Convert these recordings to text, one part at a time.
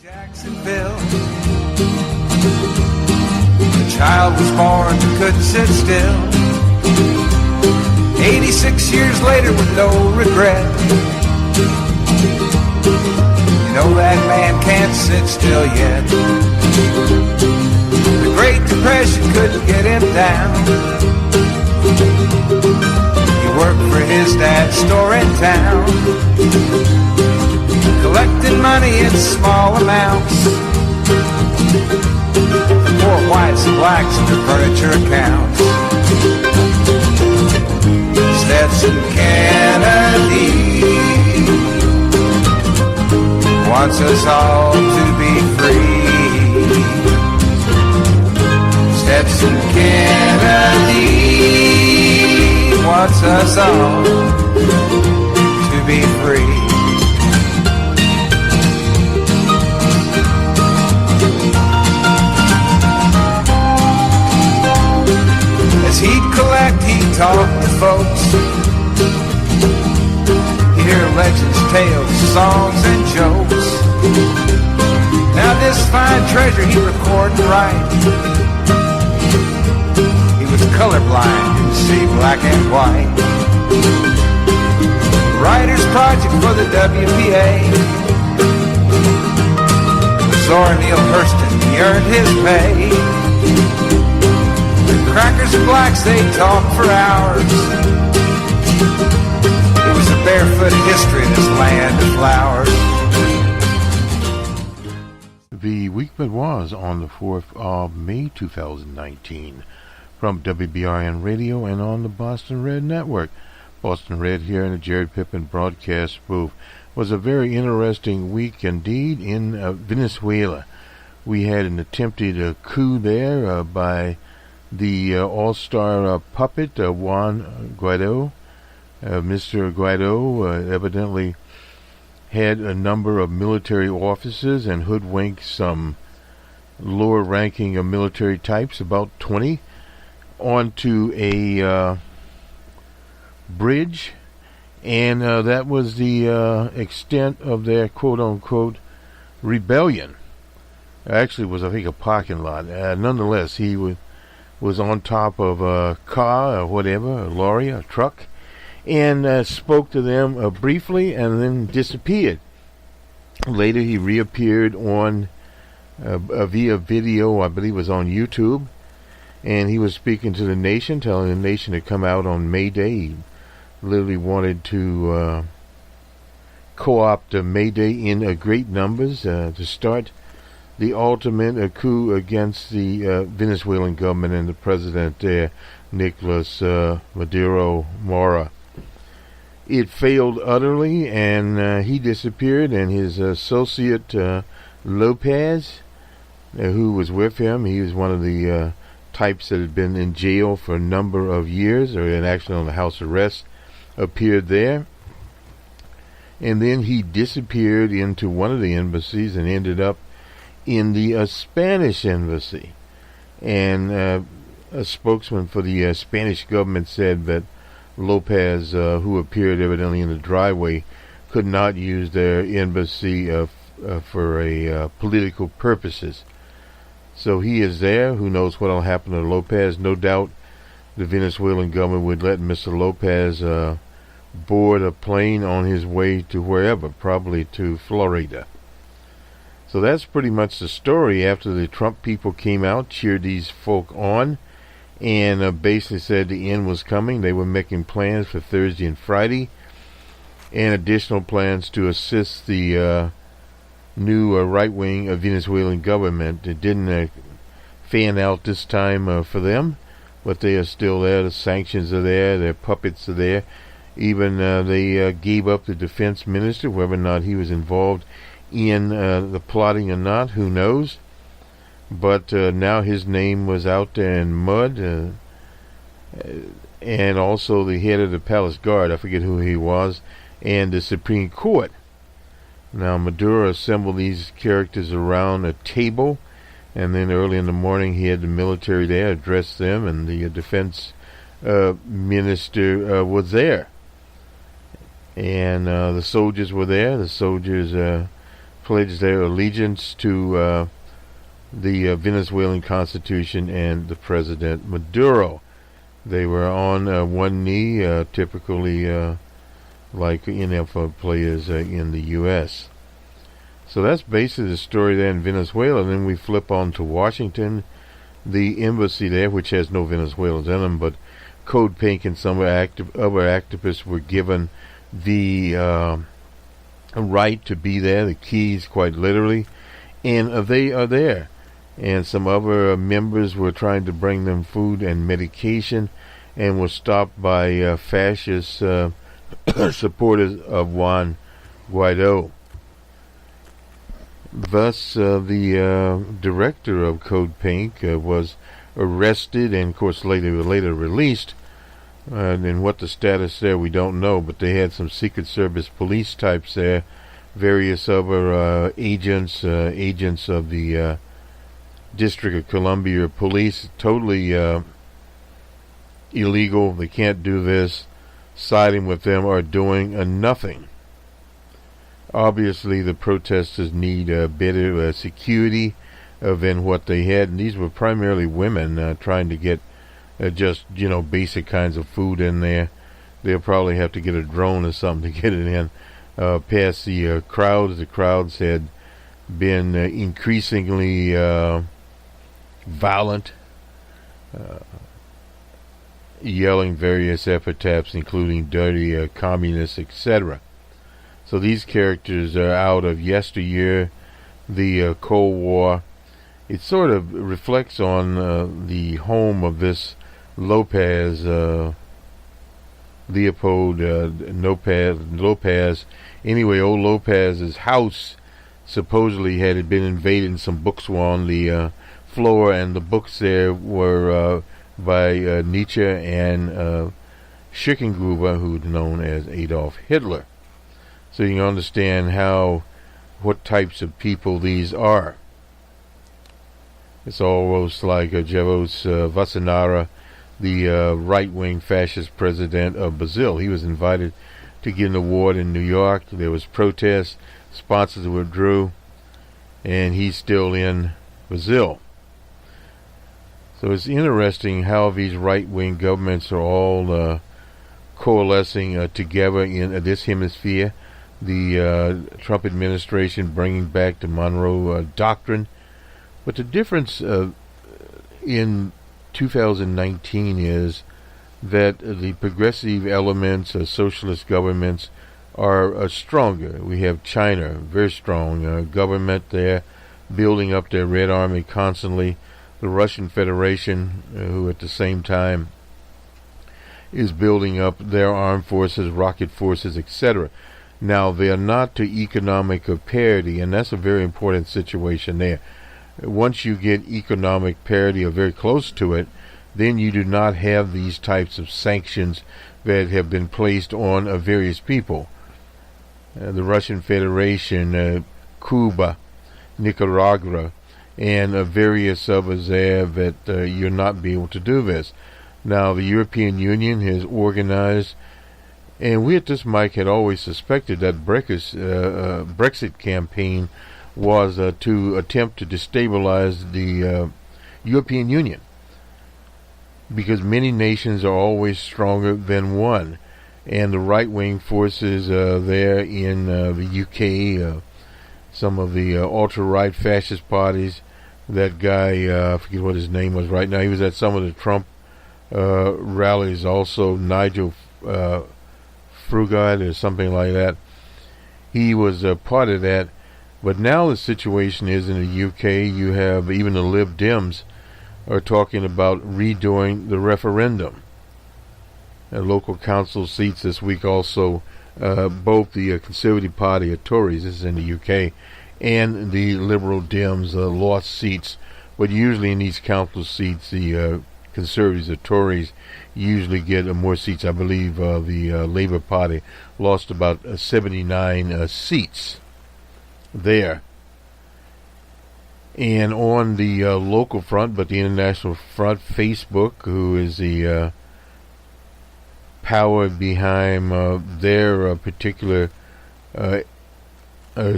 Jacksonville. The child was born but couldn't sit still. 86 years later with no regret. You know that man can't sit still yet. The Great Depression couldn't get him down. He worked for his dad's store in town, collecting money in small amounts for poor whites and blacks and their furniture accounts. Stetson Kennedy wants us all to be free. Stetson Kennedy wants us all to be free. As he'd collect, he'd talk to folks, hear legends, tales, songs, and jokes. Now this fine treasure he'd record and write. He was colorblind, didn't see black and white. Writer's project for the WPA. Zora Neale Hurston, he earned his pay. Crackers and blacks, they talk for hours. It was a barefoot history in this land of flowers. The week that was on the 4th of May 2019 from WBRN Radio and on the Boston Red Network. Boston Red here in the Jared Pippin broadcast booth. Was a very interesting week indeed in Venezuela. We had an attempted coup there by the all-star puppet, Juan Guaido. Mr. Guaido evidently had a number of military officers and hoodwinked some lower-ranking military types, about 20, onto a bridge, and that was the extent of their quote-unquote rebellion. Actually, it was, I think, a parking lot. Nonetheless, he was on top of a car or whatever, a lorry, a truck, and spoke to them briefly and then disappeared. Later he reappeared on via video, I believe it was on YouTube, and he was speaking to the nation, telling the nation to come out on May Day. He literally wanted to co-opt May Day in great numbers to start the ultimate coup against the Venezuelan government and the president there, Nicolas Maduro Mora. It failed utterly, and he disappeared, and his associate Lopez, who was with him, he was one of the types that had been in jail for a number of years, or actually on the house arrest, appeared there. And then he disappeared into one of the embassies and ended up in the Spanish embassy. And a spokesman for the Spanish government said that Lopez, who appeared evidently in the driveway, could not use their embassy for political purposes. So he is there. Who knows what will happen to Lopez? No doubt the Venezuelan government would let Mr. Lopez board a plane on his way to wherever, probably to Florida. So that's pretty much the story. After the Trump people came out, cheered these folk on, and basically said the end was coming. They were making plans for Thursday and Friday, and additional plans to assist the new right-wing Venezuelan government. It didn't fan out this time for them, but they are still there. The sanctions are there. Their puppets are there. Even they gave up the defense minister, whether or not he was involved in the plotting or not, who knows. But now his name was out there in mud, and also the head of the palace guard, I forget who he was, and the Supreme Court. Now Maduro assembled these characters around a table, and then early in the morning he had the military there, addressed them, and the defense minister was there. And the soldiers were there. The soldiers pledged their allegiance to the Venezuelan Constitution and the President Maduro. They were on one knee, typically like NFL players in the U.S. So that's basically the story there in Venezuela. And then we flip on to Washington. The embassy there, which has no Venezuelans in them, but Code Pink and some other activists were given the right to be there, the keys quite literally, and they are there. And some other members were trying to bring them food and medication and were stopped by fascist supporters of Juan Guaido. Thus, the director of Code Pink was arrested and, of course, later released. And what the status there, we don't know, but they had some Secret Service police types there, various other agents of the District of Columbia Police, totally illegal. They can't do this. Siding with them are doing nothing. Obviously, the protesters need better security than what they had, and these were primarily women trying to get just, basic kinds of food in there. They'll probably have to get a drone or something to get it in past the crowds. The crowds had been increasingly violent, yelling various epithets, including dirty communists, etc. So these characters are out of yesteryear, the Cold War. It sort of reflects on the home of this Lopez, Leopold Lopez. Anyway, old Lopez's house supposedly had been invaded and some books were on the floor, and the books there were by Nietzsche and Schicklgruber, who's known as Adolf Hitler. So you can understand what types of people these are. It's almost like Jairus Bolsonaro, the right-wing fascist president of Brazil. He was invited to get an award in New York. There was protests, sponsors withdrew, and he's still in Brazil. So it's interesting how these right-wing governments are all coalescing together in this hemisphere. The Trump administration bringing back the Monroe Doctrine. But the difference in 2019 is that the progressive elements of socialist governments are stronger. We have China, very strong government there, building up their Red Army constantly. The Russian Federation, who at the same time is building up their armed forces, rocket forces, etc. Now, they are not to economic parity, and that's a very important situation there. Once you get economic parity or very close to it, then you do not have these types of sanctions that have been placed on various people. The Russian Federation, Cuba, Nicaragua, and various others there that you'll not be able to do this. Now, the European Union has organized, and we at this mic had always suspected that Brexit campaign was to attempt to destabilize the European Union, because many nations are always stronger than one, and the right-wing forces there in the UK, some of the ultra-right fascist parties, that guy, I forget what his name was right now, he was at some of the Trump rallies also, Nigel Farage or something like that. He was part of that. But now the situation is in the UK, you have even the Lib Dems are talking about redoing the referendum. Local council seats this week also, both the Conservative Party or Tories, this is in the UK, and the Liberal Dems lost seats. But usually in these council seats, the Conservatives or Tories usually get more seats. I believe the Labour Party lost about 79 seats there. And on the local front, but the international front, Facebook, who is the power behind their particular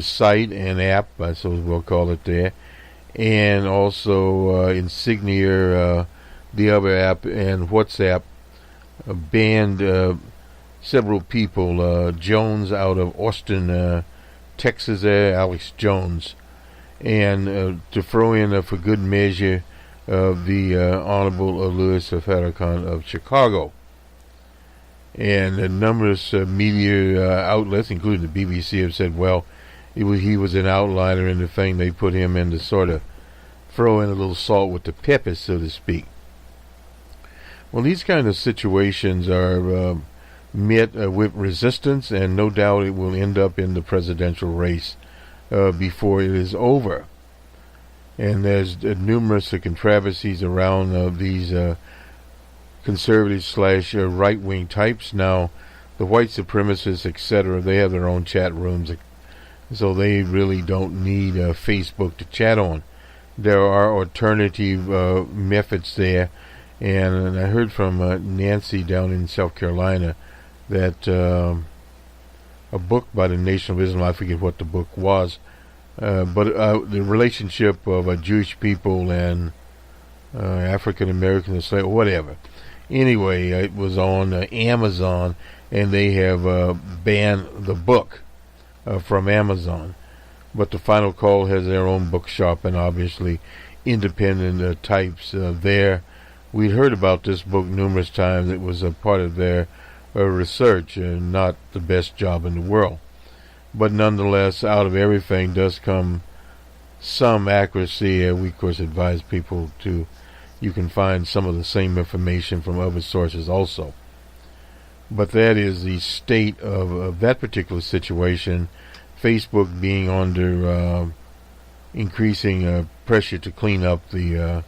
site and app, I suppose we'll call it there, and also Insignia, the other app, and WhatsApp banned several people. Jones out of Austin, Texas, Alex Jones, and to throw in for good measure the Honorable Louis Farrakhan of Chicago. And numerous media outlets, including the BBC, have said, well, he was an outliner in the thing. They put him in to sort of throw in a little salt with the pepper, so to speak. Well, these kind of situations are met with resistance, and no doubt it will end up in the presidential race before it is over. And there's numerous controversies around these conservative slash right-wing types. Now, the white supremacists, etc., they have their own chat rooms, so they really don't need Facebook to chat on. There are alternative methods there, and I heard from Nancy down in South Carolina that a book by the Nation of Islam, I forget what the book was, but the relationship of Jewish people and African Americans, whatever. Anyway, it was on Amazon, and they have banned the book from Amazon. But the Final Call has their own bookshop, and obviously independent types there. We'd heard about this book numerous times. It was a part of their research, not the best job in the world. But nonetheless, out of everything does come some accuracy. We, of course, advise people to, you can find some of the same information from other sources also. But that is the state of that particular situation. Facebook being under increasing pressure to clean up the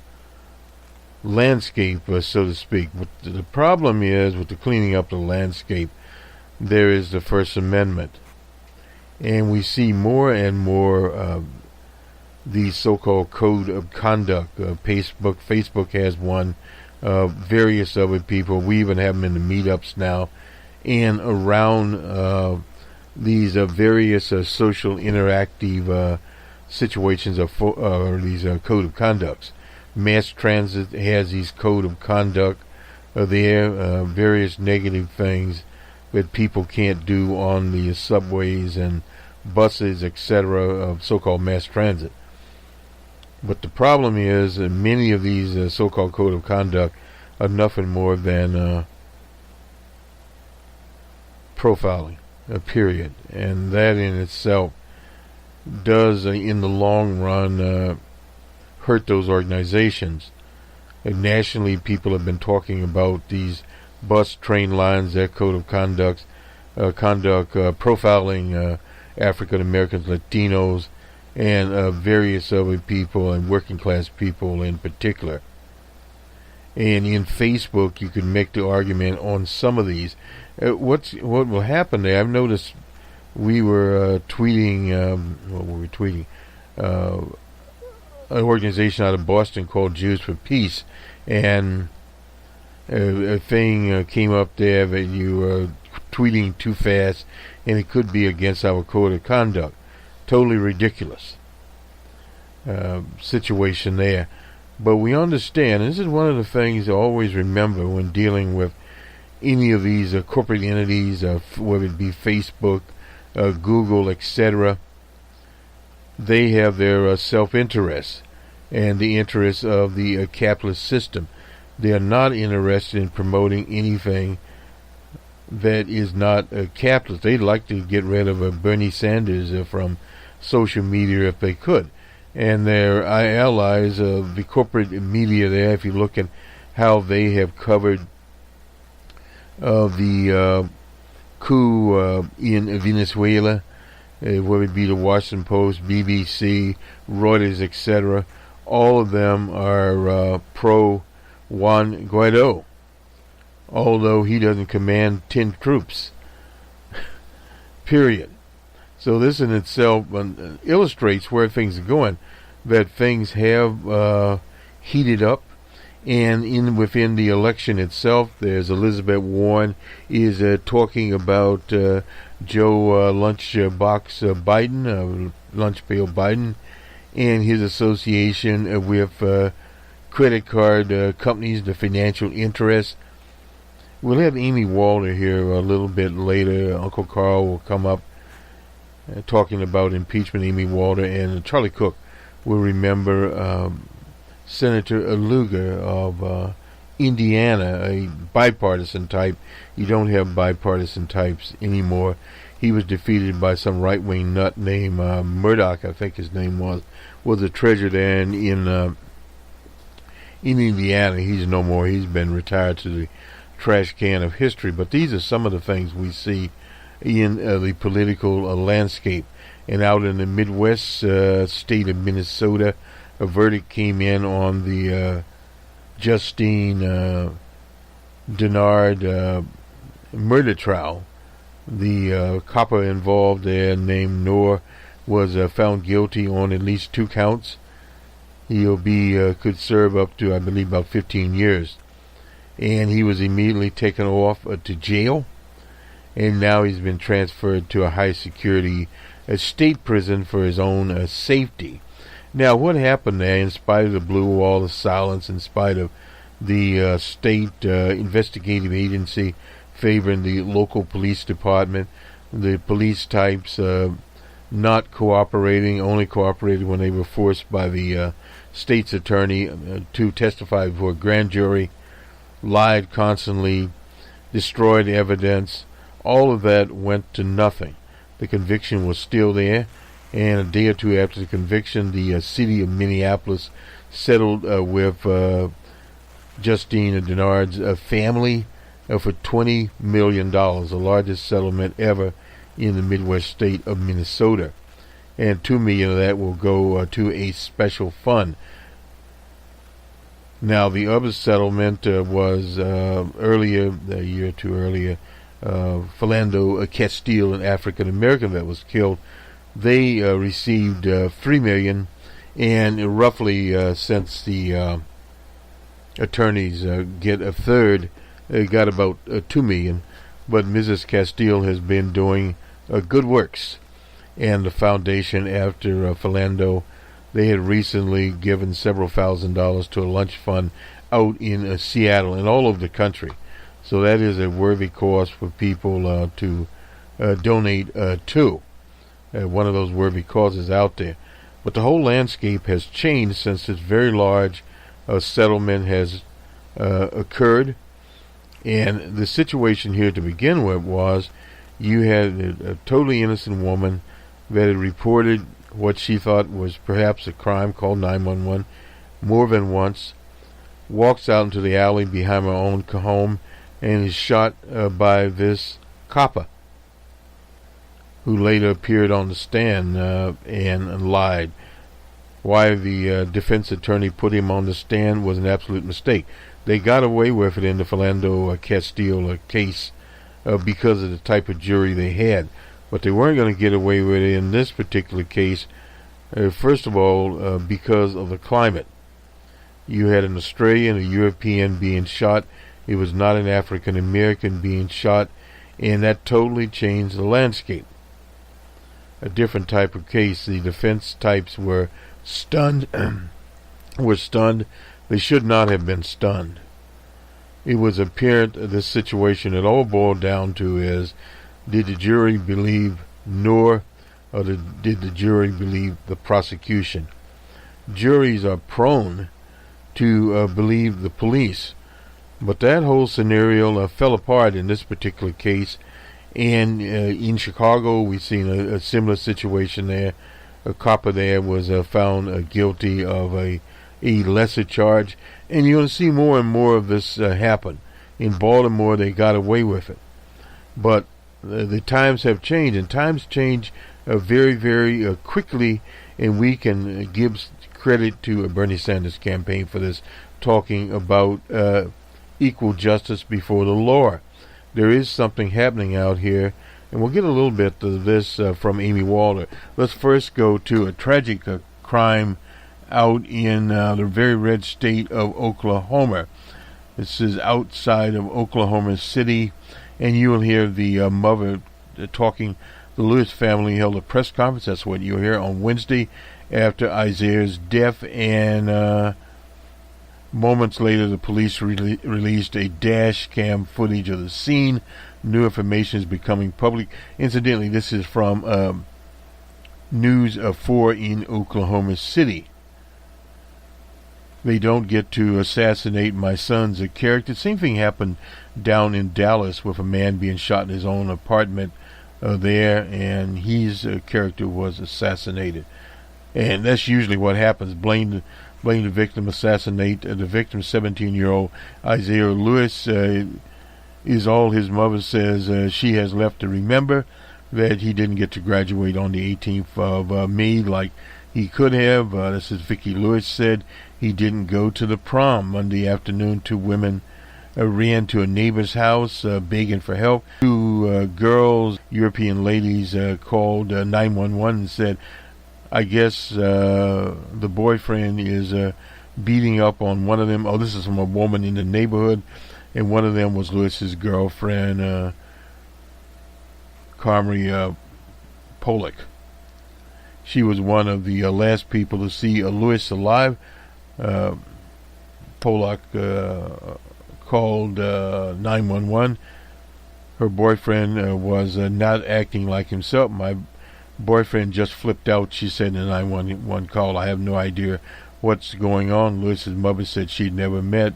landscape, so to speak. But the problem is, with the cleaning up the landscape, there is the First Amendment. And we see more and more the so-called code of conduct. Facebook has one, various other people. We even have them in the meetups now, and around these various social interactive situations of these code of conducts. Mass transit has these code of conduct there, various negative things that people can't do on the subways and buses, etc., of so-called mass transit. But the problem is that many of these so-called code of conduct are nothing more than profiling, period. And that in itself does, in the long run, hurt those organizations. And nationally, people have been talking about these bus train lines, their code of conduct, profiling African Americans, Latinos, and various other people, and working class people in particular. And in Facebook, you can make the argument on some of these. What will happen there? I've noticed we were tweeting. What were we tweeting? An organization out of Boston called Jews for Peace, and a thing came up there that you were tweeting too fast, and it could be against our code of conduct. Totally ridiculous situation there. But we understand, this is one of the things to always remember when dealing with any of these corporate entities, whether it be Facebook, Google, etc. They have their self-interest and the interests of the capitalist system. They are not interested in promoting anything that is not capitalist. They'd like to get rid of Bernie Sanders from social media if they could. And their allies, the corporate media there, if you look at how they have covered the coup in Venezuela, whether it be the Washington Post, BBC, Reuters, etc., all of them are pro Juan Guaido, although he doesn't command 10 troops. Period. So this in itself illustrates where things are going, that things have heated up, And within the election itself, there's Elizabeth Warren is talking about Joe Lunchbox Biden, Lunch Pail Biden, and his association with credit card companies, the financial interests. We'll have Amy Walter here a little bit later. Uncle Carl will come up talking about impeachment, Amy Walter, and Charlie Cook will remember Senator Lugar of Indiana, a bipartisan type. You don't have bipartisan types anymore. He was defeated by some right-wing nut named Murdoch, I think his name was a treasurer there in Indiana. He's no more. He's been retired to the trash can of history. But these are some of the things we see in the political landscape. And out in the Midwest state of Minnesota, a verdict came in on the Justine Denard murder trial. The copper involved there named Noor was found guilty on at least 2 counts. He'll be could serve up to, I believe, about 15 years. And he was immediately taken off to jail. And now he's been transferred to a high security state prison for his own safety. Now, what happened there, in spite of the blue wall of silence, in spite of the state investigative agency favoring the local police department, the police types not cooperating, only cooperated when they were forced by the state's attorney to testify before a grand jury, lied constantly, destroyed evidence. All of that went to nothing. The conviction was still there, and a day or two after the conviction, the city of Minneapolis settled with Justine Denard's family for $20 million, the largest settlement ever in the Midwest state of Minnesota. And $2 million of that will go to a special fund. Now, the other settlement was earlier, a year or two earlier, Philando Castile, an African American that was killed. They received $3 million, and roughly since the attorneys get a third, they got about $2 million. But Mrs. Castile has been doing good works, and the foundation after Philando, they had recently given several $1,000s to a lunch fund out in Seattle and all over the country. So that is a worthy cause for people to donate to. One of those worthy causes out there. But the whole landscape has changed since this very large settlement has occurred. And the situation here to begin with was you had a totally innocent woman that had reported what she thought was perhaps a crime, called 911 more than once, walks out into the alley behind her own home, and is shot by this copper, who later appeared on the stand and lied. Why the defense attorney put him on the stand was an absolute mistake. They got away with it in the Philando Castile case because of the type of jury they had. But they weren't going to get away with it in this particular case, first of all, because of the climate. You had an Australian, a European being shot. It was not an African American being shot, and that totally changed the landscape. A different type of case. The defense types were stunned. They should not have been stunned. It was apparent this situation, it all boiled down to is, did the jury believe Noor, or did the jury believe the prosecution? Juries are prone to believe the police. But that whole scenario fell apart in this particular case. And in Chicago, we've seen a similar situation there. A copper there was found guilty of a lesser charge. And you're going to see more and more of this happen. In Baltimore, they got away with it. But the times have changed, and times change very, very quickly. And we can give credit to Bernie Sanders' campaign for this, talking about equal justice before the law. There is something happening out here, and we'll get a little bit of this from Amy Walter. Let's first go to a tragic crime out in the very red state of Oklahoma. This is outside of Oklahoma City, and you will hear the mother talking. The Lewis family held a press conference. That's what you'll hear on Wednesday after Isaiah's death, and moments later the police released a dash cam footage of the scene. New information is becoming public. Incidentally, this is from News of 4 in Oklahoma City. They don't get to assassinate my son's character. Same thing happened down in Dallas with a man being shot in his own apartment there, and his character was assassinated. And that's usually what happens. Blame the victim, assassinate the victim. 17-year-old Isaiah Lewis is all his mother says she has left to remember, that he didn't get to graduate on the 18th of May like he could have. This is Vicki Lewis said he didn't go to the prom. Monday afternoon, 2 women ran to a neighbor's house begging for help. 2 girls, European ladies, called 911 and said, I guess the boyfriend is beating up on one of them. Oh, this is from a woman in the neighborhood, and one of them was Lewis's girlfriend, Carmery Pollock. She was one of the last people to see Lewis alive. Pollock called 911. Her boyfriend was not acting like himself. My boyfriend just flipped out, she said in the 911 call. I have no idea what's going on. Lewis's mother said she'd never met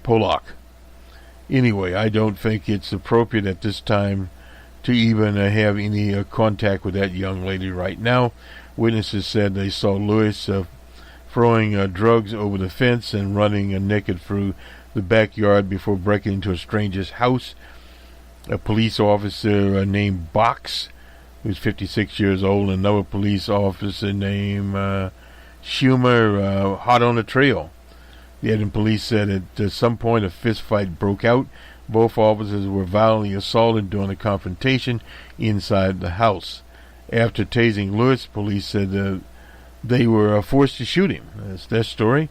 Pollock. Anyway, I don't think it's appropriate at this time to even have any contact with that young lady right now. Witnesses said they saw Lewis throwing drugs over the fence and running naked through the backyard before breaking into a stranger's house. A police officer named Box, who's 56 years old, and another police officer named Schumer, hot on the trail. The Edmond police said at some point a fist fight broke out. Both officers were violently assaulted during a confrontation inside the house. After tasing Lewis, police said they were forced to shoot him. That's their story.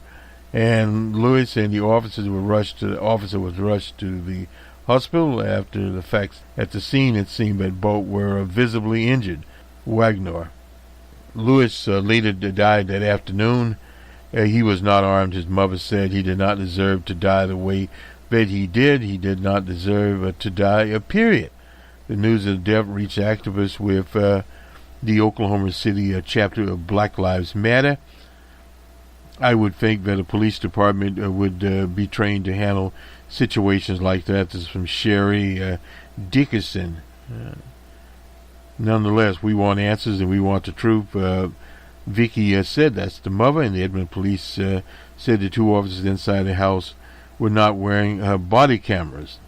And Lewis and the officers were rushed to the hospital. After the facts at the scene, it seemed that both were visibly injured. Wagner. Lewis later died that afternoon. He was not armed. His mother said he did not deserve to die the way that he did. He did not deserve to die, period. The news of the death reached activists with the Oklahoma City chapter of Black Lives Matter. I would think that a police department would be trained to handle situations like that. This is from Sherry Dickerson. Nonetheless, we want answers and we want the truth. Vicky said, that's the mother, and the Edmond police said the 2 officers inside the house were not wearing body cameras.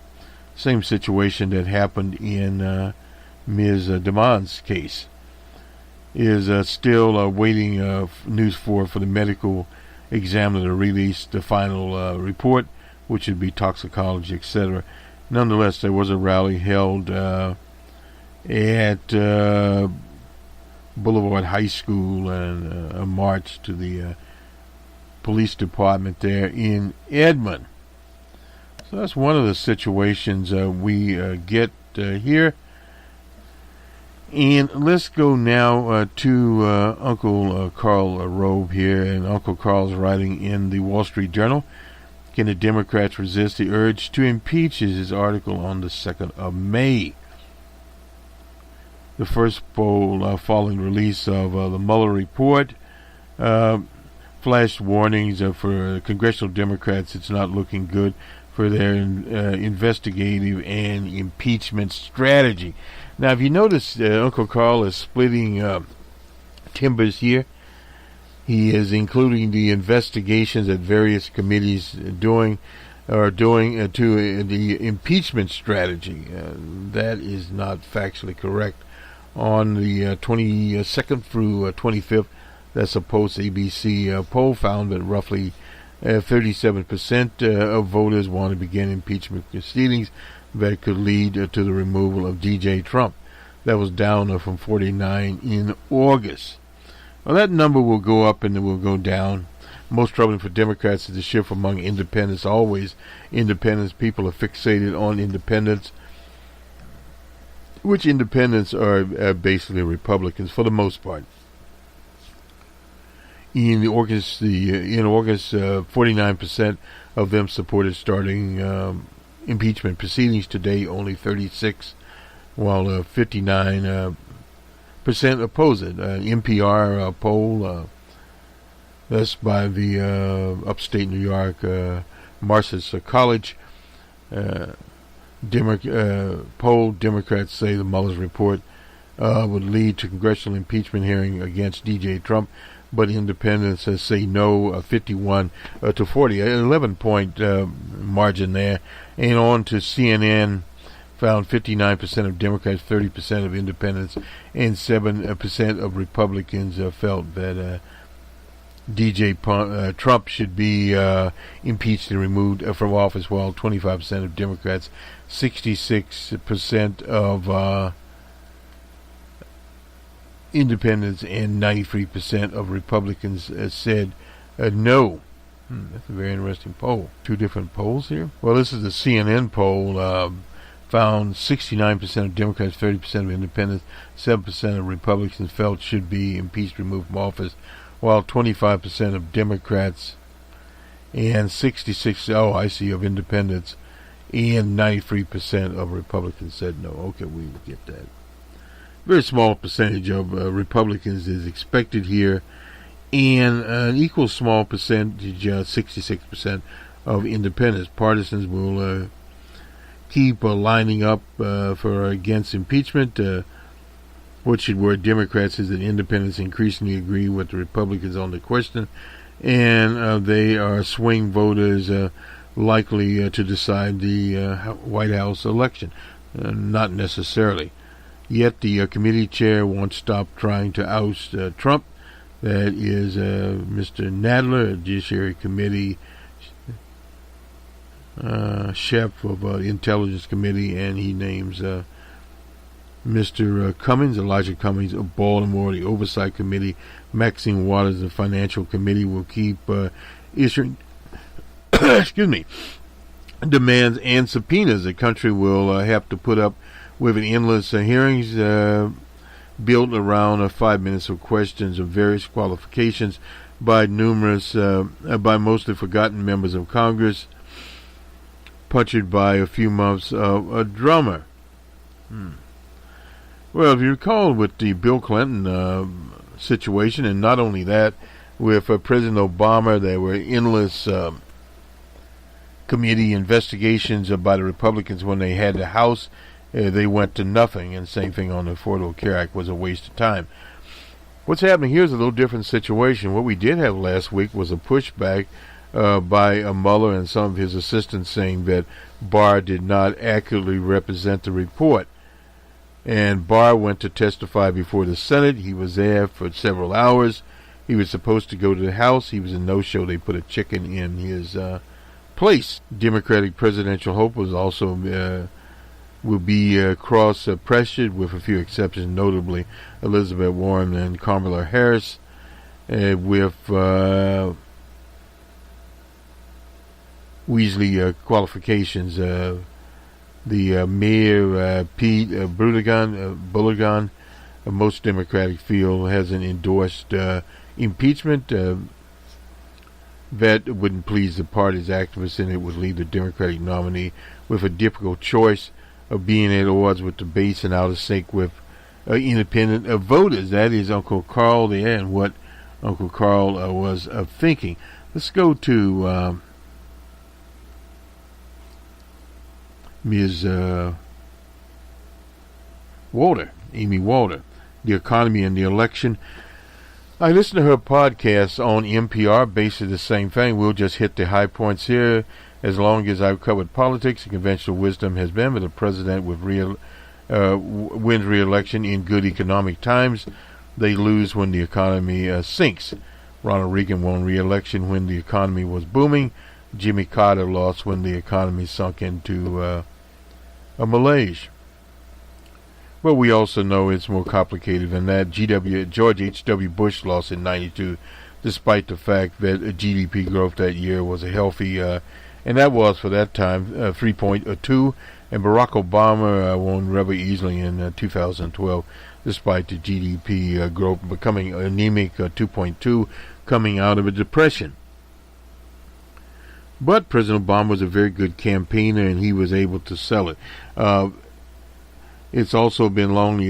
Same situation that happened in Ms. DeMond's case. Is still waiting news for the medical examiner to release the final report, which would be toxicology, etc. Nonetheless, there was a rally held at Boulevard High School, and a march to the police department there in Edmond. So that's one of the situations we get here. And let's go now to Uncle Carl Rove here. And Uncle Carl's writing in the Wall Street Journal. Can the Democrats resist the urge to impeach? Is his article on the 2nd of May. The first poll following release of the Mueller report flashed warnings for congressional Democrats. It's not looking good for their investigative and impeachment strategy. Now, if you notice, Uncle Carl is splitting timbers here. He is including the investigations that various committees are doing to the impeachment strategy. That is not factually correct. On the 22nd through 25th, that's a post-ABC poll found that roughly 37% of voters want to begin impeachment proceedings that could lead to the removal of DJ Trump. That was down from 49 in August. Well, that number will go up and it will go down. Most troubling for Democrats is the shift among independents. Always independents. People are fixated on independents, which independents are basically Republicans for the most part. In August, 49% of them supported starting impeachment proceedings. Today, only 36, while 59% oppose it. NPR poll, that's by the upstate New York Marcus College poll. Democrats say the Mueller's report would lead to congressional impeachment hearing against DJ Trump, but independents say no, 51 to 40, an 11-point margin there. And on to CNN, found 59% of Democrats, 30% of independents, and 7% of Republicans felt that DJ Trump should be impeached and removed from office, while 25% of Democrats, 66% of independents, and 93% of Republicans said no. That's a very interesting poll. Two different polls here. Well, this is the CNN poll. Found 69% of Democrats, 30% of independents, 7% of Republicans felt should be impeached, removed from office, while 25% of Democrats and 66, of independents, and 93% of Republicans said no. Okay, we will get that. Very small percentage of Republicans is expected here, and an equal small percentage, 66% of independents. Partisans will keep lining up for against impeachment. What should worry Democrats is that independents increasingly agree with the Republicans on the question, and they are swing voters likely to decide the White House election. Not necessarily. Yet the committee chair won't stop trying to oust Trump. That is Mr. Nadler, Judiciary Committee chef of Intelligence Committee, and he names Mr. Cummings, Elijah Cummings of Baltimore, the Oversight Committee. Maxine Waters, the Financial Committee, will keep issuing demands and subpoenas. The country will have to put up with endless hearings built around 5 minutes of questions of various qualifications by mostly forgotten members of Congress, punctured by a few months of a drummer. Well, if you recall with the Bill Clinton situation, and not only that, with President Obama, there were endless committee investigations by the Republicans when they had the House. They went to nothing, and same thing on the Affordable Care Act was a waste of time. What's happening here is a little different situation. What we did have last week was a pushback by Mueller and some of his assistants saying that Barr did not accurately represent the report. And Barr went to testify before the Senate. He was there for several hours. He was supposed to go to the House. He was a no-show. They put a chicken in his place. Democratic presidential hope was also will be cross-pressured, with a few exceptions, notably Elizabeth Warren and Kamala Harris, with Weasley qualifications. The Mayor Pete Buttigieg, most Democratic field, hasn't endorsed impeachment. That wouldn't please the party's activists, and it would leave the Democratic nominee with a difficult choice of being at odds with the base and out of sync with independent voters. That is Uncle Carl there, and what Uncle Carl was thinking. Let's go to Ms. Walter, Amy Walter, the economy and the election. I listened to her podcast on NPR, basically the same thing. We'll just hit the high points here. As long as I've covered politics, the conventional wisdom has been that the president wins re-election in good economic times. They lose when the economy sinks. Ronald Reagan won re-election when the economy was booming. Jimmy Carter lost when the economy sunk into a malaise. But we also know it's more complicated than that. George H.W. Bush lost in 92, despite the fact that GDP growth that year was a healthy, and that was for that time 3.2, and Barack Obama won rather easily in 2012, despite the GDP growth becoming anemic, 2.2, coming out of a depression. But President Obama was a very good campaigner, and he was able to sell it. It's also been long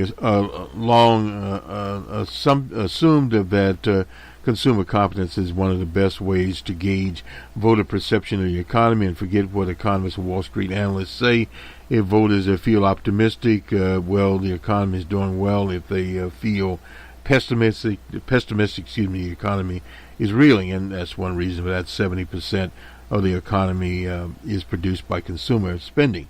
assumed that consumer confidence is one of the best ways to gauge voter perception of the economy, and forget what economists and Wall Street analysts say. If voters feel optimistic, the economy is doing well. If they feel pessimistic, the economy is reeling, and that's one reason for that. 70% of the economy is produced by consumer spending.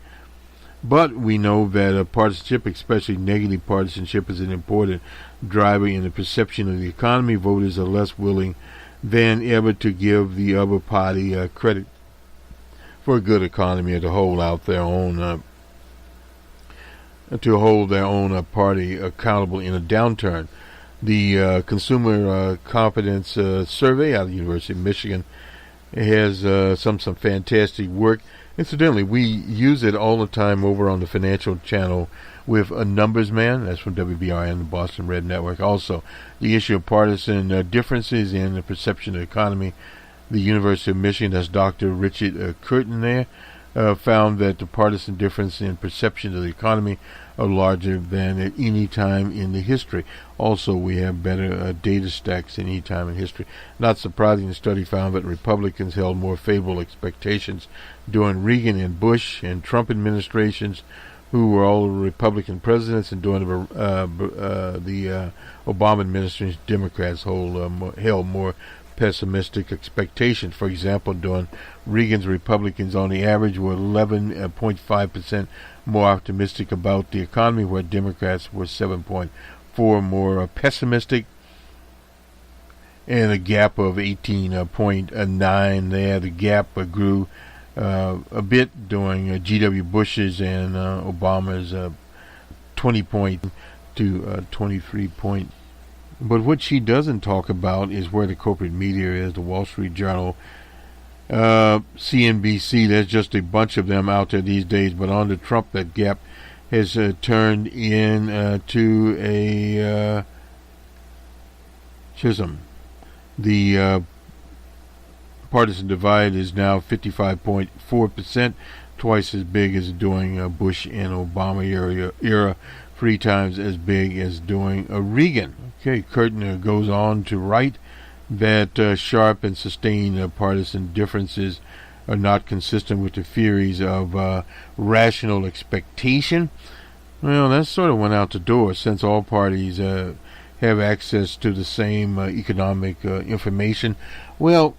But we know that partisanship, especially negative partisanship, is an important driver in the perception of the economy. Voters are less willing than ever to give the other party credit for a good economy, or to hold out their own party accountable in a downturn. The Consumer Confidence Survey out of the University of Michigan has some fantastic work. Incidentally, we use it all the time over on the Financial Channel with a numbers man. That's from WBRN, the Boston Red Network. Also, the issue of partisan differences in the perception of the economy. The University of Michigan, that's Dr. Richard Curtin there, found that the partisan difference in perception of the economy are larger than at any time in the history. Also, we have better data stacks than any time in history. Not surprising, the study found that Republicans held more favorable expectations during Reagan and Bush and Trump administrations, who were all Republican presidents, and during the Obama administration, Democrats held more pessimistic expectations. For example, during Reagan's, Republicans on the average were 11.5% more optimistic about the economy, where Democrats were 7.4% more pessimistic, and a gap of 18.9 there. The gap grew a bit during G.W. Bush's and Obama's 20 point to 23 point. But what she doesn't talk about is where the corporate media is. The Wall Street Journal, CNBC, there's just a bunch of them out there these days. But under Trump, that gap has turned into a schism. The partisan divide is now 55.4%, twice as big as during Bush and Obama era, 3 times as big as during Reagan. Okay, Curtin goes on to write that sharp and sustained partisan differences are not consistent with the theories of rational expectation. Well, that sort of went out the door, since all parties have access to the same economic information. Well,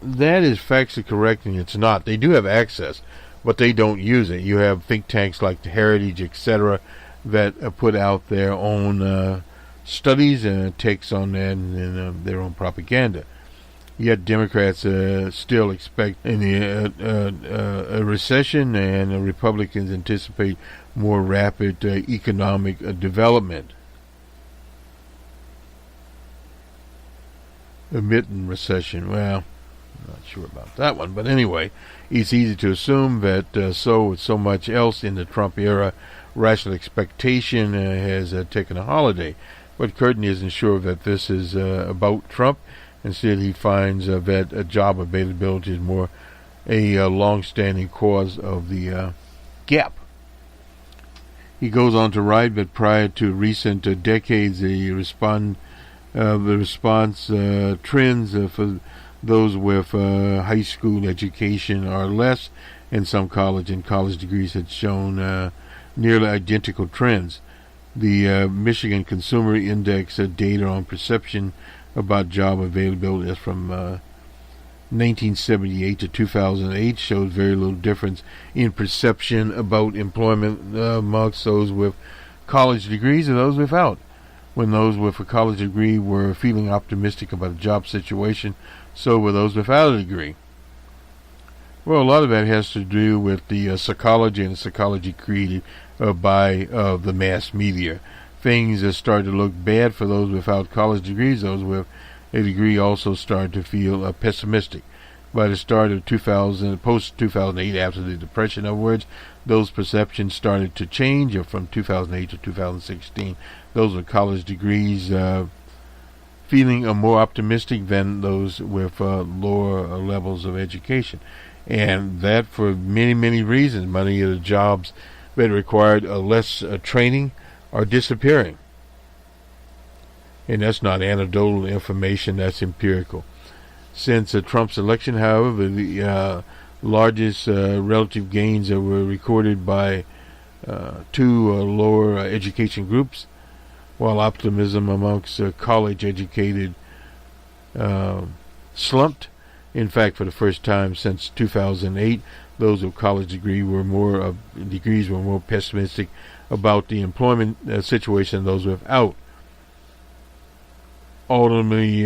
that is factually correct, and it's not. They do have access, but they don't use it. You have think tanks like the Heritage, etc., that put out their own studies and takes on that and their own propaganda. Yet Democrats still expect a recession, and Republicans anticipate more rapid economic development. Admitting recession, well, I'm not sure about that one, but anyway, it's easy to assume that with so much else in the Trump era, rational expectation has taken a holiday. But Curtin isn't sure that this is about Trump. Instead, he finds that job availability is more a long-standing cause of the gap. He goes on to write that prior to recent decades, the response trends for those with high school education are less, and some college degrees had shown nearly identical trends. The Michigan Consumer Index data on perception about job availability is from 1978 to 2008 shows very little difference in perception about employment amongst those with college degrees and those without. When those with a college degree were feeling optimistic about a job situation, so were those without a degree. Well, a lot of that has to do with the psychology, and the psychology created by the mass media. Things started to look bad for those without college degrees. Those with a degree also started to feel pessimistic. By the start of post-2008, after the Depression, in other words, those perceptions started to change from 2008 to 2016. Those with college degrees feeling more optimistic than those with lower levels of education. And that for many, many reasons. Many of the jobs that required less training are disappearing. And that's not anecdotal information, that's empirical. Since Trump's election, however, the largest relative gains that were recorded by two lower education groups, while optimism amongst college-educated slumped. In fact, for the first time since 2008, those with college degrees were more pessimistic about the employment situation than those without. Ultimately,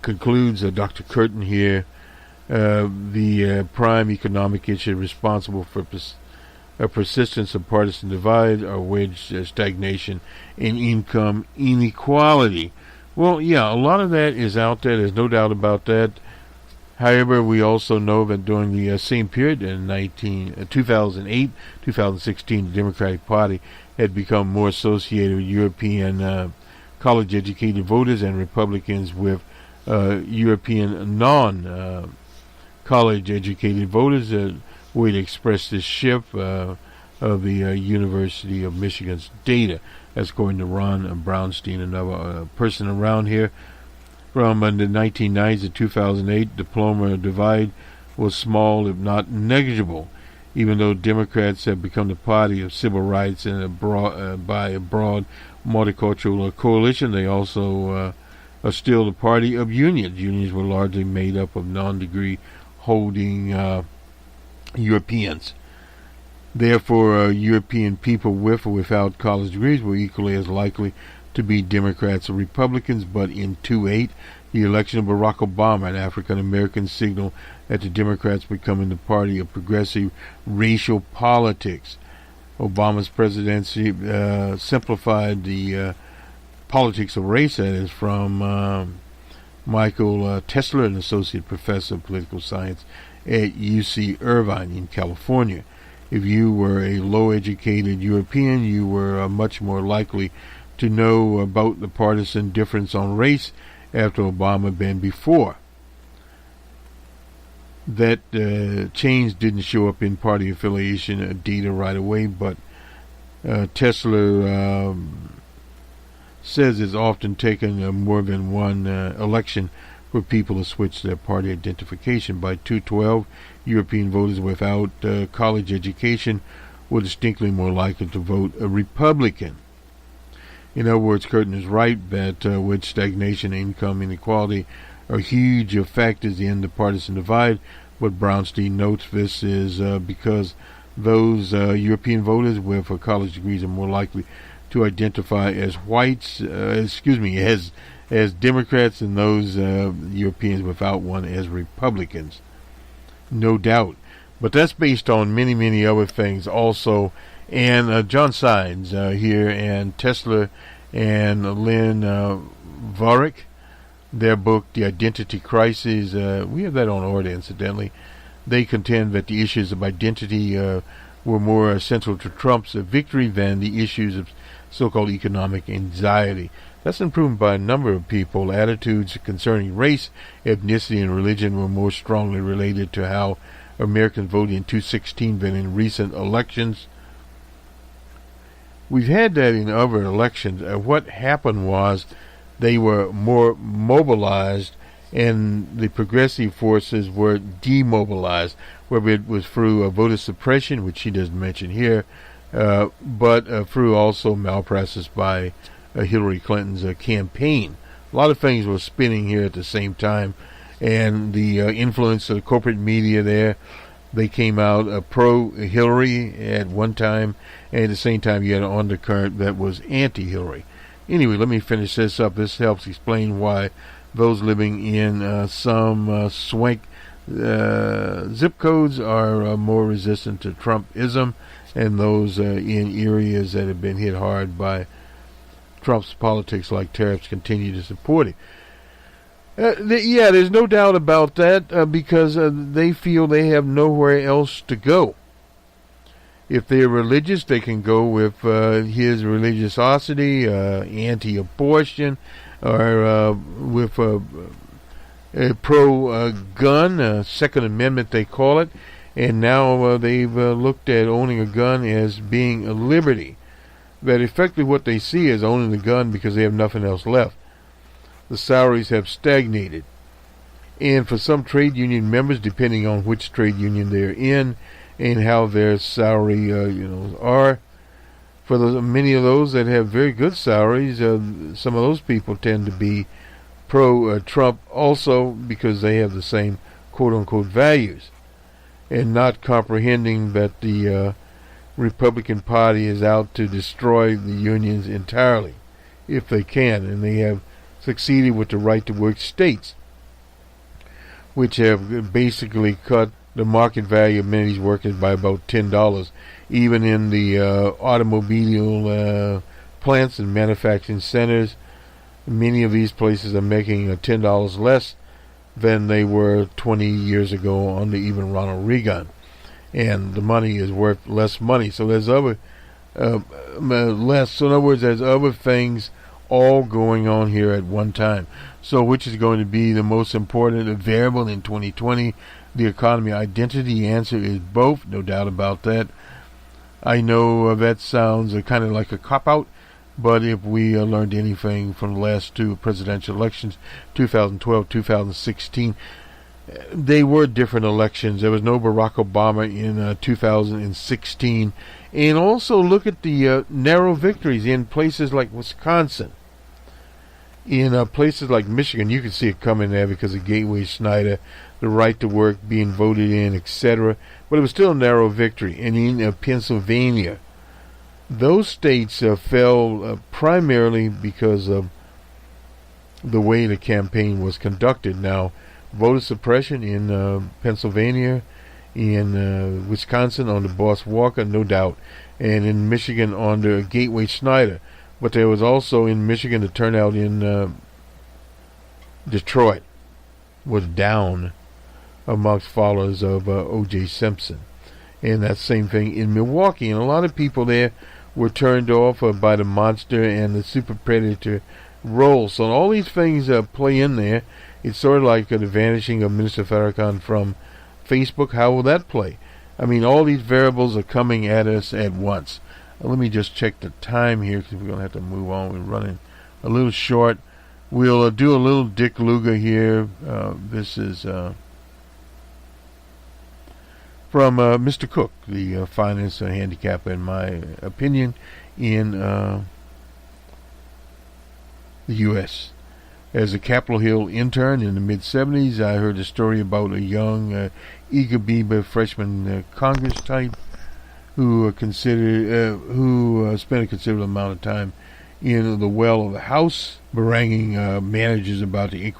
concludes Dr. Curtin here, the prime economic issue responsible for persistence of partisan divide are wage stagnation and income inequality. Well, yeah, a lot of that is out there. There's no doubt about that. However, we also know that during the same period in 2008, 2016, the Democratic Party had become more associated with European college-educated voters and Republicans with European non-college-educated voters. Way to express this shift of the University of Michigan's data. That's according to Ron Brownstein, another person around here. From the 1990s to 2008, diploma divide was small, if not negligible. Even though Democrats have become the party of civil rights and by a broad multicultural coalition, they also are still the party of unions. Unions were largely made up of non-degree holding Europeans. Therefore, European people with or without college degrees were equally as likely to be Democrats or Republicans. But in 2008, the election of Barack Obama, an African-American, signaled that the Democrats becoming the party of progressive racial politics. Obama's presidency simplified the politics of race, that is, from Michael Tesler, an associate professor of political science at UC Irvine in California. If you were a low-educated European, you were much more likely to know about the partisan difference on race after Obama than before. That change didn't show up in party affiliation data right away, but Tesla says it's often taken more than one election for people to switch their party identification. By 2012, European voters without college education were distinctly more likely to vote a Republican. In other words, Curtin is right that with stagnation and income inequality are huge factors in the partisan divide, but Brownstein notes this is because those European voters with college degrees are more likely to identify as whites, as Democrats, and those Europeans without one as Republicans. No doubt. But that's based on many, many other things also. And John Sides here, and Tesla and Lynn Varick, their book, The Identity Crisis, we have that on order, incidentally. They contend that the issues of identity were more central to Trump's victory than the issues of so-called economic anxiety. That's been proven by a number of people. Attitudes concerning race, ethnicity, and religion were more strongly related to how Americans voted in 2016 than in recent elections. We've had that in other elections. What happened was they were more mobilized and the progressive forces were demobilized, whether it was through voter suppression, which she doesn't mention here, but through also malpractice by Hillary Clinton's campaign. A lot of things were spinning here at the same time, and the influence of the corporate media there, they came out pro-Hillary at one time, and at the same time you had an undercurrent that was anti-Hillary. Anyway, let me finish this up. This helps explain why those living in some swank Zip codes are more resistant to Trumpism, and those in areas that have been hit hard by Trump's politics, like tariffs, continue to support him. There's no doubt about that, because they feel they have nowhere else to go. If they're religious, they can go with his religiosity, anti-abortion, or with a pro-gun, Second Amendment they call it, and now they've looked at owning a gun as being a liberty. That effectively what they see is owning the gun because they have nothing else left. The salaries have stagnated. And for some trade union members, depending on which trade union they're in and how their salary are, for many of those that have very good salaries, some of those people tend to be pro-Trump also, because they have the same quote-unquote values, and not comprehending that the Republican Party is out to destroy the unions entirely, if they can, and they have succeeded with the right-to-work states, which have basically cut the market value of many of these workers by about $10, even in the automobile plants and manufacturing centers. Many of these places are making $10 less than they were 20 years ago under even Ronald Reagan, and the money is worth less money. So there's other less. So in other words, there's other things all going on here at one time. So which is going to be the most important variable in 2020? The economy identity? Answer is both, no doubt about that. I know that sounds kind of like a cop-out, but if we learned anything from the last two presidential elections, 2012, 2016, they were different elections. There was no Barack Obama in 2016. And also look at the narrow victories in places like Wisconsin. In places like Michigan, you can see it coming there because of Gateway Snyder, the right to work being voted in, etc. But it was still a narrow victory. And in Pennsylvania, those states fell primarily because of the way the campaign was conducted. Now, voter suppression in Pennsylvania, in Wisconsin under Boss Walker, no doubt, and in Michigan under Gateway Snyder. But there was also in Michigan the turnout in Detroit was down amongst followers of O.J. Simpson. And that same thing in Milwaukee. And a lot of people there were turned off by the monster and the super predator role. So all these things play in there. It's sort of like the vanishing of Minister Farrakhan from Facebook. How will that play? I mean, all these variables are coming at us at once. Let me just check the time here, because we're going to have to move on. We're running a little short. We'll do a little Dick Lugar here. This is from Mr. Cook, the finest handicapper, in my opinion, in the U.S. As a Capitol Hill intern in the mid-'70s, I heard a story about a young, eager beaver freshman Congress type who spent a considerable amount of time in the well of the House, haranguing managers about the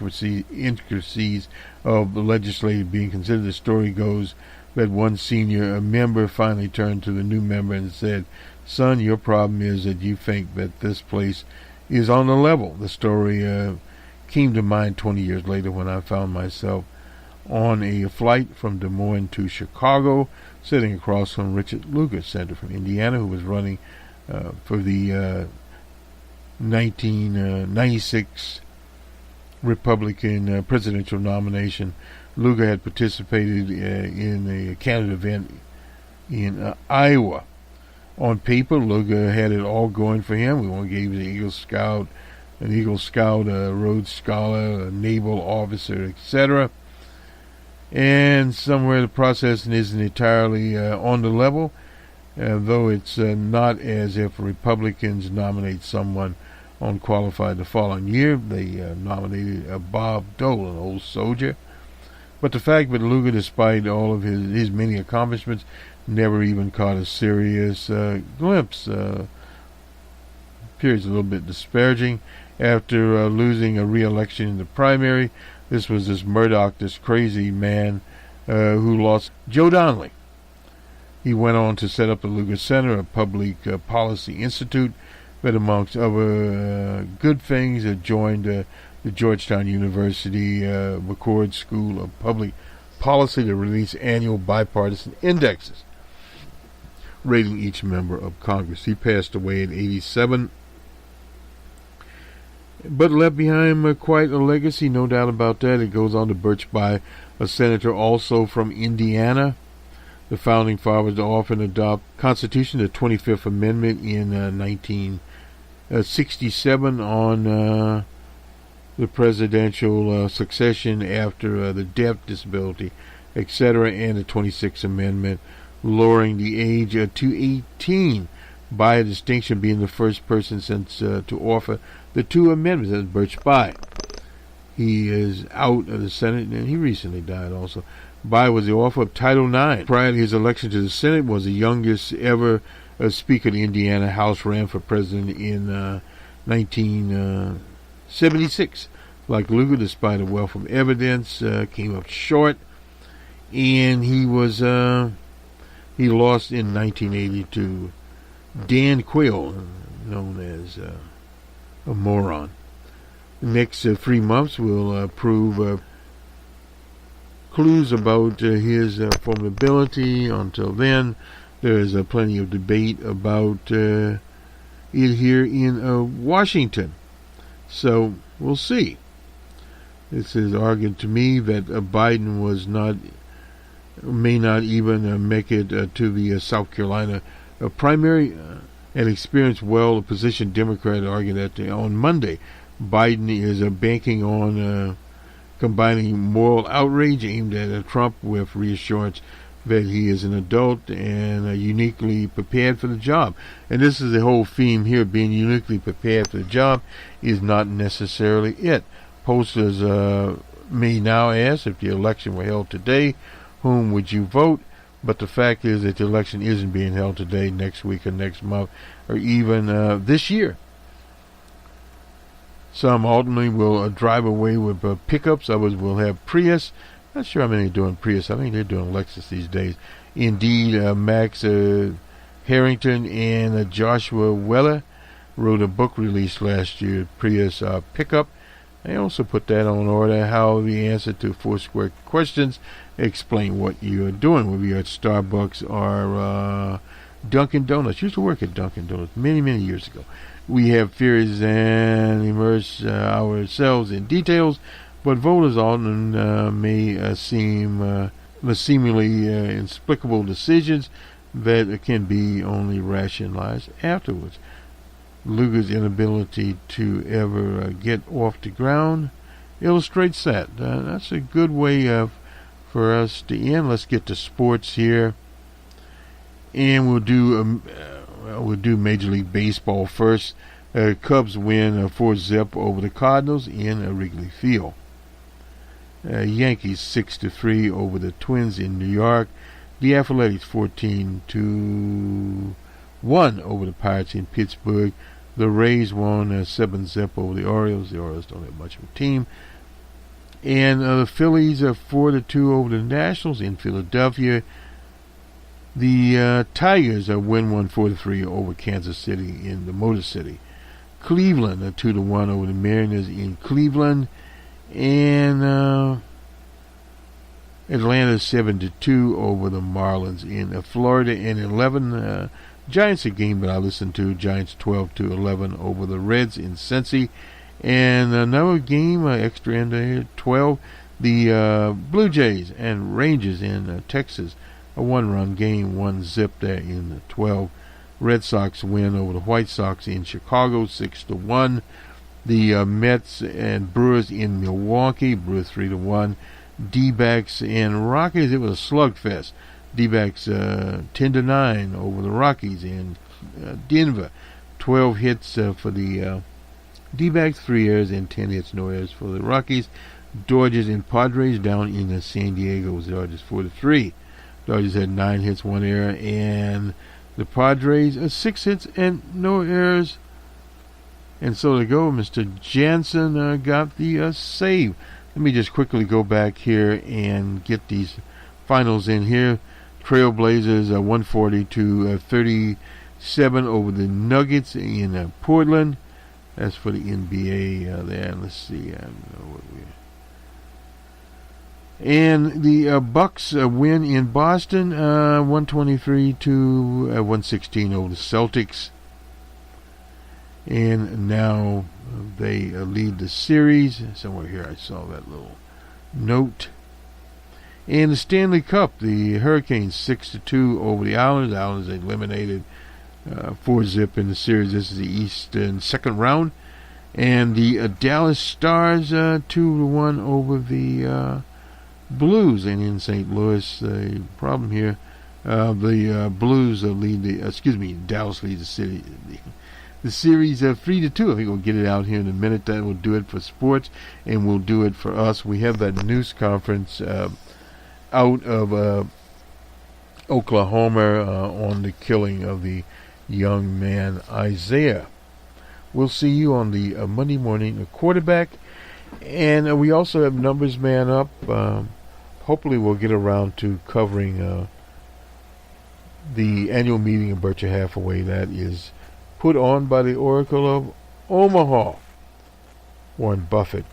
intricacies of the legislative being considered. The story goes that one senior member finally turned to the new member and said, "Son, your problem is that you think that this place is on the level." The story came to mind 20 years later when I found myself on a flight from Des Moines to Chicago, sitting across from Richard Lugar, senator from Indiana, who was running for the 1996 Republican presidential nomination. Lugar had participated in a candidate event in Iowa. On paper, Lugar had it all going for him. We gave the Eagle Scout, an Eagle Scout, a Rhodes Scholar, a naval officer, etc. And somewhere the process isn't entirely on the level, though it's not as if Republicans nominate someone unqualified the following year. They nominated Bob Dole, an old soldier. But the fact that Lugar, despite all of his many accomplishments, never even caught a serious glimpse. Appears a little bit disparaging. After losing a re-election in the primary, this was this Murdoch, this crazy man who lost Joe Donnelly. He went on to set up the Lugar Center, a public policy institute that, amongst other good things, joined the Georgetown University McCord School of Public Policy to release annual bipartisan indexes rating each member of Congress. He passed away at 87, but left behind quite a legacy, no doubt about that. It goes on to Birch Bayh, a senator also from Indiana. The founding fathers often adopt Constitution, the 25th Amendment in 1967 on the presidential succession after the death, disability, etc., and the 26th Amendment, lowering the age to 18 by a distinction, being the first person since to offer the two amendments. That's Birch Bayh. He is out of the Senate, and he recently died also. Bayh was the author of Title IX. Prior to his election to the Senate, was the youngest ever Speaker of the Indiana House, ran for president in 1976. Like Lugar, despite a wealth of evidence, came up short, and he was he lost in 1980 to Dan Quayle, known as a moron. The next 3 months will prove clues about his formidability. Until then, there is plenty of debate about it here in Washington. So we'll see. This is argued to me that Biden may not even make it to the South Carolina primary. An experienced, well-positioned Democrat argued that on Monday, Biden is banking on combining moral outrage aimed at Trump with reassurance that he is an adult and uniquely prepared for the job. And this is the whole theme here: being uniquely prepared for the job is not necessarily it. Posters may now ask, if the election were held today, whom would you vote? But the fact is that the election isn't being held today, next week, or next month, or even this year. Some ultimately will drive away with pickups. Others will have Prius. Not sure how many are doing Prius. I think they're doing Lexus these days. Indeed, Max Harrington and Joshua Weller wrote a book released last year, Prius Pickup. They also put that on order, how the answer to 4 square questions. Explain what you're doing, whether you're at Starbucks or Dunkin' Donuts. Used to work at Dunkin' Donuts many, many years ago. We have theories and immerse ourselves in details, but voters often may seem seemingly inexplicable decisions that can be only rationalized afterwards. Lugar's inability to ever get off the ground illustrates that. That's a good way for us to end. Let's get to sports here, and we'll do Major League Baseball first. Cubs win 4-0 over the Cardinals in Wrigley Field. Yankees 6-3 over the Twins in New York. The Athletics 14-1 over the Pirates in Pittsburgh. The Rays won 7-0 over the Orioles. The Orioles don't have much of a team. And the Phillies are 4-2 over the Nationals in Philadelphia. The Tigers win 4-3 over Kansas City in the Motor City. Cleveland 2-1 over the Mariners in Cleveland. And Atlanta 7-2 over the Marlins in Florida. And 11 Giants, a game that I listened to. Giants 12-11 over the Reds in Cincy. And another game, extra end here, 12. The Blue Jays and Rangers in Texas. A 1-run game, 1-0 there in the 12. Red Sox win over the White Sox in Chicago, 6-1. The Mets and Brewers in Milwaukee, Brewers 3-1. D-backs and Rockies, it was a slugfest. D-backs 10-9 over the Rockies in Denver. 12 hits for the D-backs, 3 errors and 10 hits, no errors for the Rockies. Dodgers and Padres down in San Diego, Dodgers 4-3. Dodgers had 9 hits, 1 error, and the Padres 6 hits and no errors. And so to go, Mr. Jansen got the save. Let me just quickly go back here and get these finals in here. Trailblazers 140 to 37 over the Nuggets in Portland. That's for the NBA there. Let's see. And the Bucks win in Boston, 123 to 116 over the Celtics. And now they lead the series. Somewhere here I saw that little note. And the Stanley Cup, the Hurricanes 6-2 over the Islanders. The Islanders eliminated 4-zip in the series. This is the Eastern second round. And the Dallas Stars 2-1 over the Blues. And in St. Louis, the problem here, the Blues lead the, Dallas leads the city. The series 3-2. I think we'll get it out here in a minute. That will do it for sports, and we'll do it for us. We have that news conference out of Oklahoma on the killing of the young man Isaiah. We'll see you on the Monday morning quarterback, and we also have Numbers Man Up. Hopefully we'll get around to covering the annual meeting of Berkshire Hathaway that is put on by the Oracle of Omaha. Warren Buffett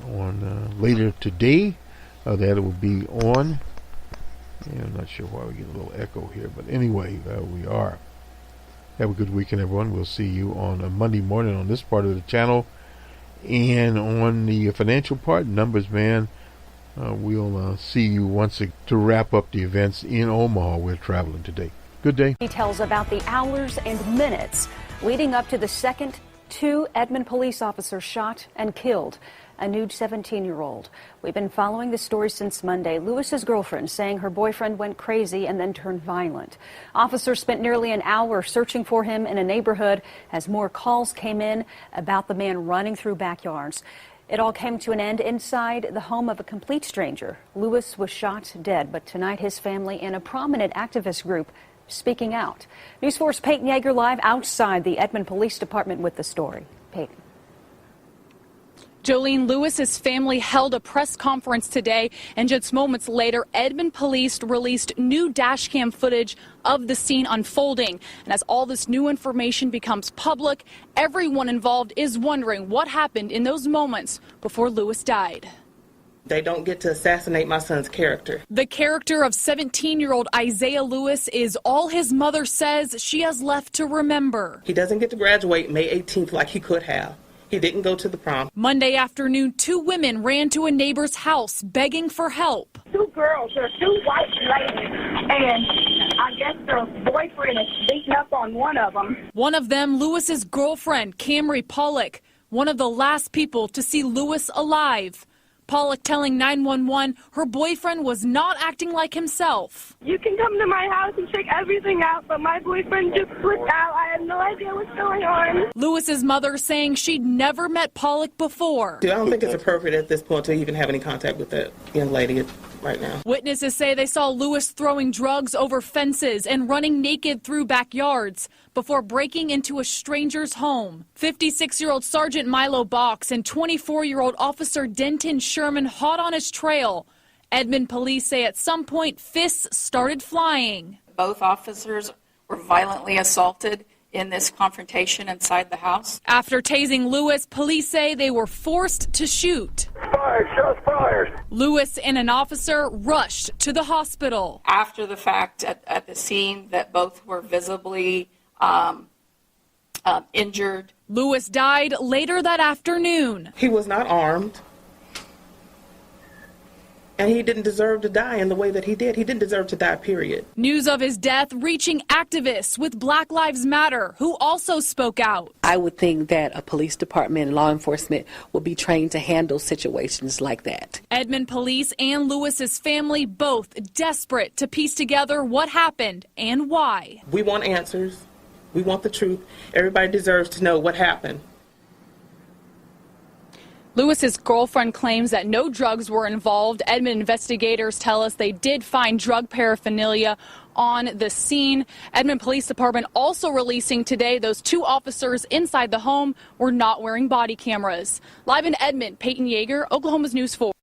on later today. That will be on. Yeah, I'm not sure why we get a little echo here, but anyway, we are. Have a good weekend, everyone. We'll see you on a Monday morning on this part of the channel. And on the financial part, Numbers Man, we'll see you once to wrap up the events in Omaha. We're traveling today. Good day. Details about the hours and minutes leading up to the second 2 Edmond police officers shot and killed a nude 17-year-old. We've been following the story since Monday. Lewis's girlfriend saying her boyfriend went crazy and then turned violent. Officers spent nearly an hour searching for him in a neighborhood as more calls came in about the man running through backyards. It all came to an end inside the home of a complete stranger. Lewis was shot dead, but tonight his family and a prominent activist group speaking out. News 4's Peyton Yeager live outside the Edmond Police Department with the story. Peyton. Jolene, Lewis's family held a press conference today, and just moments later, Edmond police released new dash cam footage of the scene unfolding. And as all this new information becomes public, everyone involved is wondering what happened in those moments before Lewis died. They don't get to assassinate my son's character. The character of 17-year-old Isaiah Lewis is all his mother says she has left to remember. He doesn't get to graduate May 18th like he could have. He didn't go to the prom. Monday afternoon, 2 women ran to a neighbor's house begging for help. 2 girls, or 2 white ladies, and I guess their boyfriend is beating up on one of them. One of them, Lewis's girlfriend, Camry Pollock, one of the last people to see Lewis alive. Pollock telling 911 her boyfriend was not acting like himself. You can come to my house and check everything out, but my boyfriend just flipped out. I have no idea what's going on. Lewis's mother saying she'd never met Pollock before. I don't think it's appropriate at this point to even have any contact with that young lady right now. Witnesses say they saw Lewis throwing drugs over fences and running naked through backyards before breaking into a stranger's home. 56-year-old Sergeant Milo Box and 24-year-old Officer Denton Sherman hot on his trail. Edmond police say at some point fists started flying. Both officers were violently assaulted in this confrontation inside the house. After tasing Lewis, police say they were forced to shoot. Fired, shots fired. Lewis and an officer rushed to the hospital. After the fact, at the scene, that both were visibly injured. Lewis died later that afternoon. He was not armed, and he didn't deserve to die in the way that he did. He didn't deserve to die, period. News of his death reaching activists with Black Lives Matter, who also spoke out. I would think that a police department and law enforcement will be trained to handle situations like that. Edmond police and Lewis's family both desperate to piece together what happened and why. We want answers. We want the truth. Everybody deserves to know what happened. Lewis's girlfriend claims that no drugs were involved. Edmond investigators tell us they did find drug paraphernalia on the scene. Edmond Police Department also releasing today those 2 officers inside the home were not wearing body cameras. Live in Edmond, Peyton Yeager, Oklahoma's News 4.